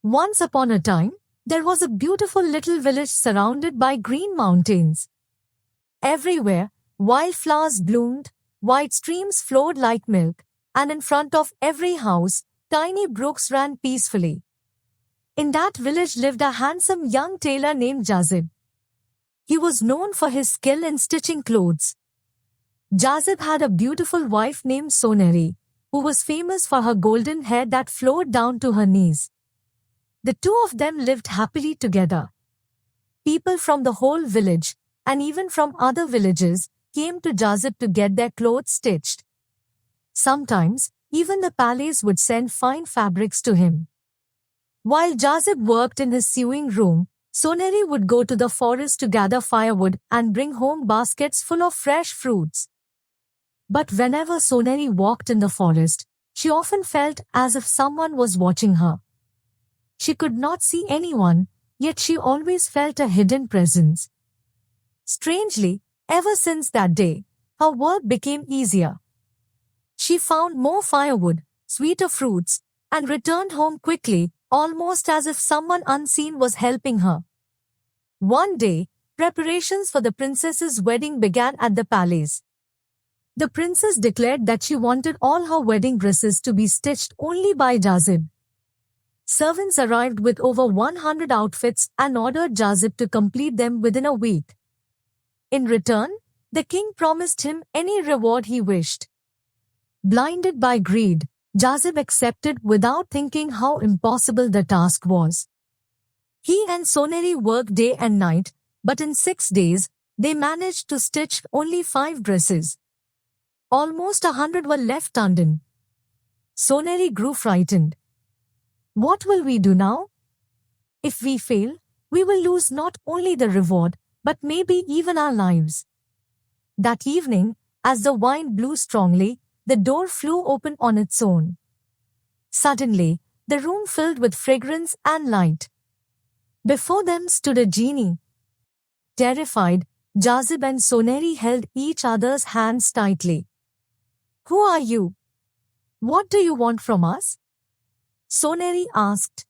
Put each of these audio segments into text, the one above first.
Once upon a time, there was a beautiful little village surrounded by green mountains. Everywhere, wildflowers bloomed, white streams flowed like milk, and in front of every house, tiny brooks ran peacefully. In that village lived a handsome young tailor named Jazib. He was known for his skill in stitching clothes. Jazib had a beautiful wife named Soneri, who was famous for her golden hair that flowed down to her knees. The two of them lived happily together. People from the whole village, and even from other villages, came to Jazib to get their clothes stitched. Sometimes, even the palace would send fine fabrics to him. While Jazib worked in his sewing room, Soneri would go to the forest to gather firewood and bring home baskets full of fresh fruits. But whenever Soneri walked in the forest, she often felt as if someone was watching her. She could not see anyone, yet she always felt a hidden presence. Strangely, ever since that day, her work became easier. She found more firewood, sweeter fruits, and returned home quickly, almost as if someone unseen was helping her. One day, preparations for the princess's wedding began at the palace. The princess declared that she wanted all her wedding dresses to be stitched only by Jazib. Servants arrived with over 100 outfits and ordered Jazib to complete them within a week. In return, the king promised him any reward he wished. Blinded by greed, Jazib accepted without thinking how impossible the task was. He and Soneri worked day and night, but in 6 days, they managed to stitch only 5 dresses. Almost 100 were left undone. Soneri grew frightened. What will we do now? If we fail, we will lose not only the reward, but maybe even our lives. That evening, as the wind blew strongly, the door flew open on its own. Suddenly, the room filled with fragrance and light. Before them stood a genie. Terrified, Jazib and Soneri held each other's hands tightly. Who are you? What do you want from us? Soneri asked.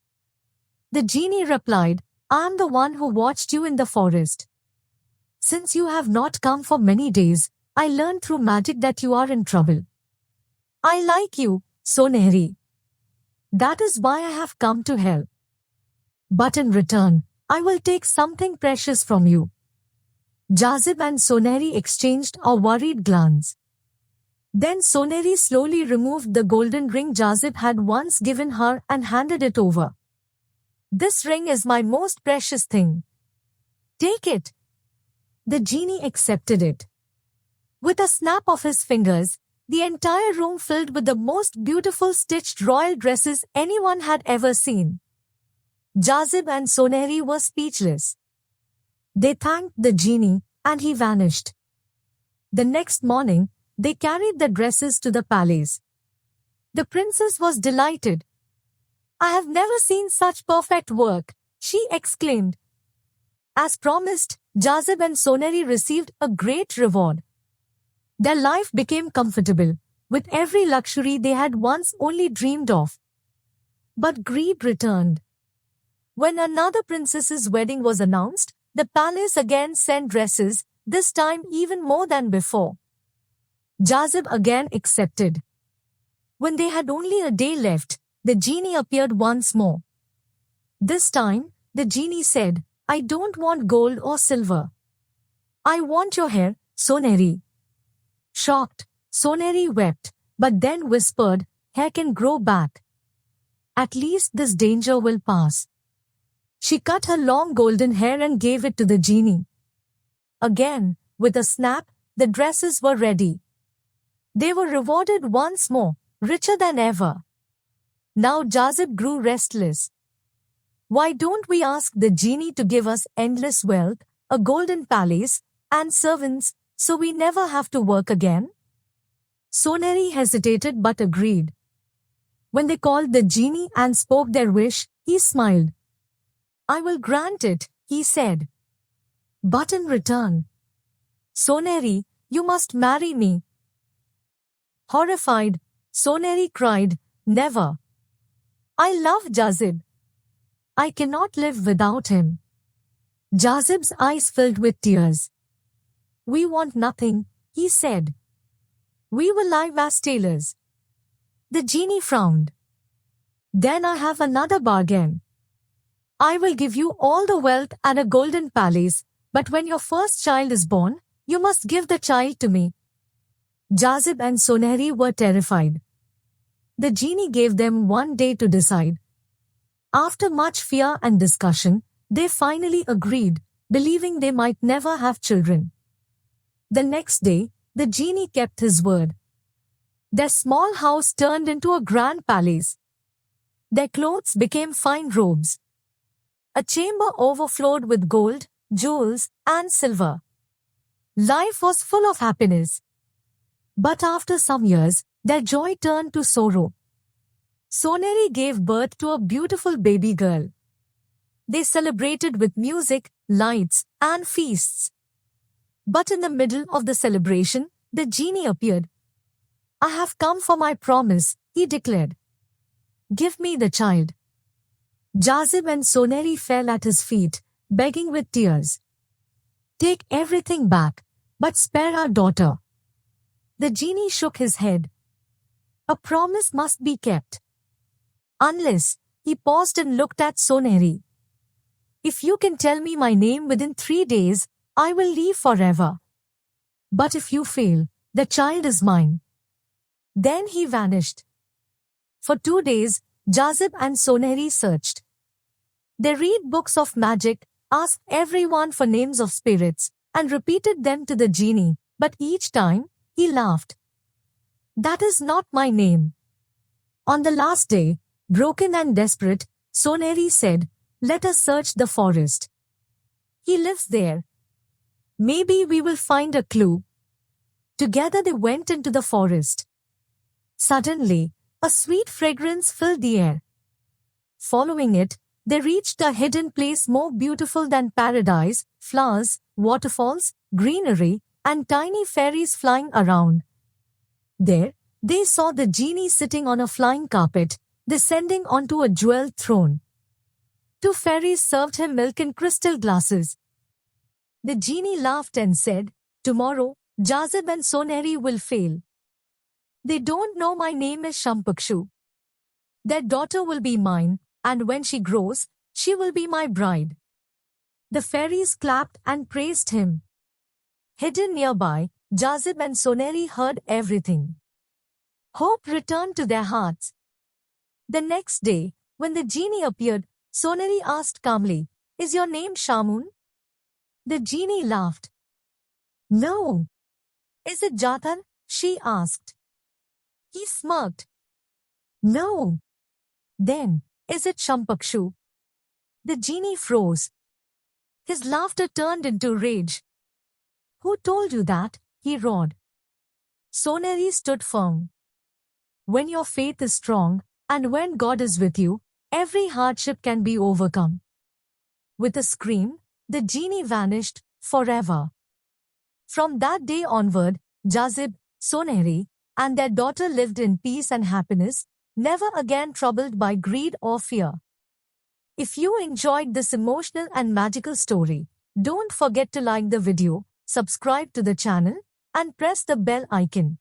The genie replied, I am the one who watched you in the forest. Since you have not come for many days, I learned through magic that you are in trouble. I like you, Soneri. That is why I have come to help. But in return, I will take something precious from you. Jazib and Soneri exchanged a worried glance. Then Soneri slowly removed the golden ring Jazib had once given her and handed it over. This ring is my most precious thing. Take it. The genie accepted it. With a snap of his fingers, the entire room filled with the most beautiful stitched royal dresses anyone had ever seen. Jazib and Soneri were speechless. They thanked the genie, and he vanished. The next morning, they carried the dresses to the palace. The princess was delighted. I have never seen such perfect work, she exclaimed. As promised, Jazib and Soneri received a great reward. Their life became comfortable, with every luxury they had once only dreamed of. But greed returned. When another princess's wedding was announced, the palace again sent dresses, this time even more than before. Jazib again accepted. When they had only a day left, the genie appeared once more. This time, the genie said, I don't want gold or silver. I want your hair, Soneri. Shocked, Soneri wept, but then whispered, hair can grow back. At least this danger will pass. She cut her long golden hair and gave it to the genie. Again, with a snap, the dresses were ready. They were rewarded once more, richer than ever. Now Jazib grew restless. Why don't we ask the genie to give us endless wealth, a golden palace, and servants, so we never have to work again? Soneri hesitated but agreed. When they called the genie and spoke their wish, he smiled. I will grant it, he said. But in return, Soneri, you must marry me. Horrified, Soneri cried, never. I love Jazib. I cannot live without him. Jazib's eyes filled with tears. We want nothing, he said. We will live as tailors. The genie frowned. Then I have another bargain. I will give you all the wealth and a golden palace, but when your first child is born, you must give the child to me. Jazib and Sonehri were terrified. The genie gave them 1 day to decide. After much fear and discussion, they finally agreed, believing they might never have children. The next day, the genie kept his word. Their small house turned into a grand palace. Their clothes became fine robes. A chamber overflowed with gold, jewels, and silver. Life was full of happiness. But after some years, their joy turned to sorrow. Sonehri gave birth to a beautiful baby girl. They celebrated with music, lights, and feasts. But in the middle of the celebration, the genie appeared. I have come for my promise, he declared. Give me the child. Jazib and Sonehri fell at his feet, begging with tears. Take everything back, but spare our daughter. The genie shook his head. A promise must be kept. Unless, he paused and looked at Sonehri. If you can tell me my name within 3 days, I will leave forever. But if you fail, the child is mine. Then he vanished. For 2 days, Jazib and Sonehri searched. They read books of magic, asked everyone for names of spirits, and repeated them to the genie, but each time, he laughed. That is not my name. On the last day, broken and desperate, Sonehri said, let us search the forest. He lives there. Maybe we will find a clue. Together they went into the forest. Suddenly, a sweet fragrance filled the air. Following it, they reached a hidden place more beautiful than paradise, flowers, waterfalls, greenery, and tiny fairies flying around. There, they saw the genie sitting on a flying carpet, descending onto a jeweled throne. 2 fairies served him milk in crystal glasses. The genie laughed and said, tomorrow, Jazib and Sonehri will fail. They don't know my name is Shampakshu. Their daughter will be mine, and when she grows, she will be my bride. The fairies clapped and praised him. Hidden nearby, Jazib and Sonehri heard everything. Hope returned to their hearts. The next day, when the genie appeared, Sonehri asked calmly, is your name Shamun? The genie laughed. No. Is it Jatar? She asked. He smirked. No. Then, is it Shampakshu? The genie froze. His laughter turned into rage. Who told you that? He roared. Sonehri stood firm. When your faith is strong, and when God is with you, every hardship can be overcome. With a scream, the genie vanished forever. From that day onward, Jazib, Sonehri, and their daughter lived in peace and happiness, never again troubled by greed or fear. If you enjoyed this emotional and magical story, don't forget to like the video, subscribe to the channel, and press the bell icon.